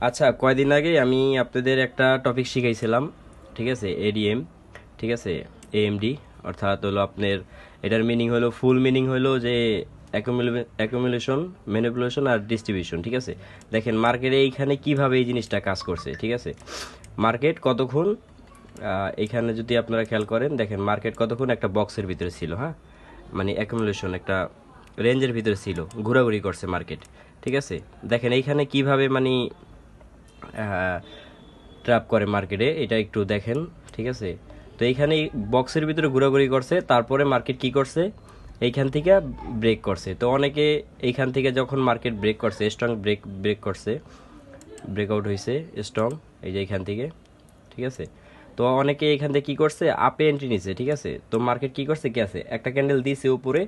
আচ্ছা, কয়দিন আগে আমি আপনাদের একটা টপিক শিখাইছিলাম, ঠিক আছে? এডিএম, ঠিক আছে? এএমডি, অর্থাৎ হলো আপনার এটার মিনিং হলো, ফুল মিনিং হলো যে অ্যাকুমুলেশন, ম্যানিপুলেশন আর ডিস্ট্রিবিউশন, ঠিক আছে? দেখেন মার্কেটে এইখানে কিভাবে এই জিনিসটা কাজ করছে, ঠিক আছে? মার্কেট কতক্ষণ, এইখানে যদি আপনারা খেয়াল করেন, দেখেন মার্কেট কতক্ষণ একটা বক্সের ভিতরে ছিল, হ্যাঁ, মানে অ্যাকুমুলেশন একটা রেঞ্জের ভিতরে ছিল, ঘোরাঘুরি করছে মার্কেট, ঠিক আছে? দেখেন এইখানে কিভাবে মানে ট্র্যাপ করে মার্কেটে, এটা একটু দেখেন, ঠিক আছে? তো এইখানে বক্সের ভিতরে ঘোরাঘুরি করছে, তারপরে মার্কেট কি করছে, এইখান থেকে ব্রেক করছে। তো অনেকে এইখান থেকে যখন মার্কেট ব্রেক করছে, স্ট্রং ব্রেক করছে, ব্রেকআউট হয়েছে স্ট্রং, এই যে এইখান থেকে, ঠিক আছে? তো অনেকে এখান থেকে কি করছে, আপে এন্ট্রি নিছে, ঠিক আছে? তো মার্কেট কি করছে, কি আছে, একটা ক্যান্ডেল দিছে উপরে,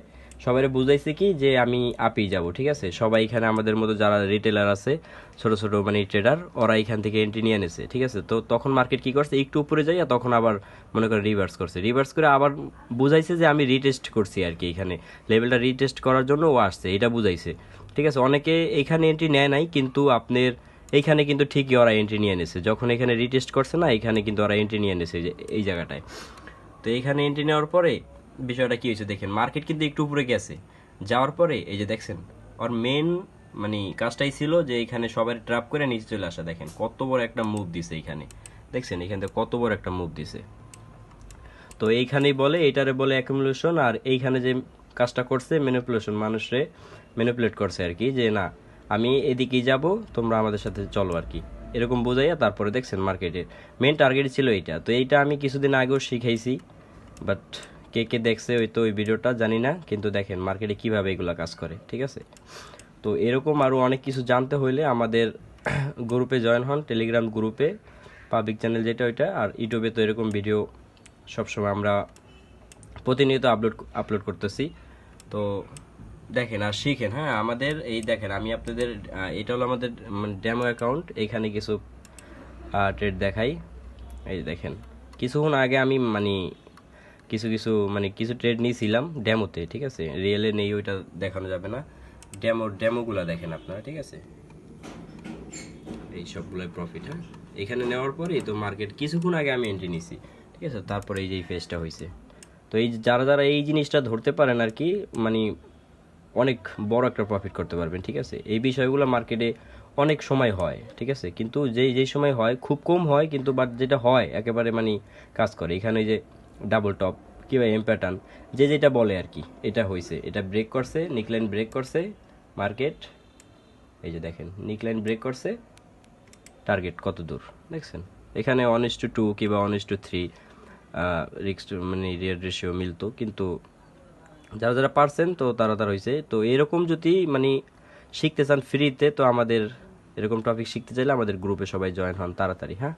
সবাই বুঝাইছে কি যে আমি আপেই যাব, ঠিক আছে? সবাই এখানে আমাদের মতো যারা রিটেলার আছে, ছোট ছোট মানে ট্রেডার, ওরা এখান থেকে এন্ট্রি নিয়ে নিছে, ঠিক আছে? তো তখন মার্কেট কি করছে, একটু উপরে যাইয়া তখন আবার মনে করে রিভার্স করছে, রিভার্স করে আবার বুঝাইছে যে আমি রিটেস্ট করছি আর কি, এখানে লেভেলটা রিটেস্ট করার জন্য ও আসছে, এটা বুঝাইছে, ঠিক আছে? অনেকে এখানে এন্ট্রি নেয় নাই, কিন্তু আপনার এইখানে কিন্তু ঠিকই ওরা এন্ট্রি নিয়ে নিছে, যখন এখানে রিটেস্ট করছে না, এখানে কিন্তু ওরা এন্ট্রি নিয়ে নিছে যে এই জায়গাটায়। তো এখানে এন্ট্রি নেওয়ার পরে বিষয়টা কি হয়েছে দেখেন, মার্কেট কিন্তু একটু উপরে গেছে, যাওয়ার পরে এই যে দেখছেন, ওর মেন মানে কাজটাই ছিল যে এখানে সবাই ট্র্যাপ করে নিচে চলে আসা। দেখেন কত বড় একটা মুভ দিছে এখানে, দেখছেন এখান থেকে কত বড় একটা মুভ দিছে। তো এইখানেই বলে, এটারে বলে অ্যাকুমুলেশন, আর এইখানে যে কাজটা করছে ম্যানিপুলেশন, মানুষরে ম্যানিপুলেট করছে আর কি, যে না আমি এদিকেই যাব, তোমরা আমাদের সাথে চলো আর কি, এরকম বোঝাইয়া তারপরে দেখছেন মার্কেটের মেন টার্গেট ছিল এইটা। তো এইটা আমি কিছুদিন আগেও শিখাইছি, বাট কে কে দেখছে ওই তো ওই ভিডিওটা জানি না, কিন্তু দেখেন মার্কেটে কিভাবে এগুলা কাজ করে, ঠিক আছে? তো এরকম আরও অনেক কিছু জানতে হইলে আমাদের গ্রুপে জয়েন হন, টেলিগ্রাম গ্রুপে, পাবলিক চ্যানেল যেটা ওইটা, আর ইউটিউবে তো এরকম ভিডিও সবসময় আমরা প্রতিনিয়ত আপলোড করতেছি। তো দেখেন আর শিখেন, হ্যাঁ, আমাদের এই দেখেন আমি আপনাদের এটা হলো আমাদের ডেমো অ্যাকাউন্ট, এখানে কিছু ট্রেড দেখাই। এই যে দেখেন, কিছুক্ষণ আগে আমি মানে কিছু ট্রেড নিয়েছিলাম ডেমোতে, ঠিক আছে? রিয়েলে নেই, ওইটা দেখানো যাবে না। ডেমোগুলো দেখেন আপনারা, ঠিক আছে? এই সবগুলোই প্রফিট, হ্যাঁ। এখানে নেওয়ার পরে তো মার্কেট কিছুক্ষণ আগে আমি এন্ট্রি নিছি, ঠিক আছে? তারপরে এই যে এই ফেজটা হয়েছে। তো এই যারা যারা এই জিনিসটা ধরতে পারেন আর কি, মানে অনেক বড় একটা প্রফিট করতে পারবেন, ঠিক আছে? এই বিষয়গুলো মার্কেটে অনেক সময় হয়, ঠিক আছে? কিন্তু যেই যেই সময় হয় খুব কম হয়, কিন্তু বাট যেটা হয় একেবারে মানে কাজ করে। এখানে যে ডাবল টপ কিংবা এম প্যাটার্ন, যে যেটা বলে আর কি, এটা হয়েছে, এটা ব্রেক করছে, নিকলাইন ব্রেক করছে মার্কেট, এই যে দেখেন নিকলাইন ব্রেক করছে, টার্গেট কত দূর দেখছেন? এখানে 1:2 কিংবা 1:3 রিক্স মানে রেশিও মিলতো, কিন্তু যারা যারা পারছেন তো তারা তারা হয়েছে। তো এরকম যদি মানে শিখতে চান ফ্রিতে, তো আমাদের এরকম টপিক শিখতে চাইলে আমাদের গ্রুপে সবাই জয়েন হন তাড়াতাড়ি, হ্যাঁ।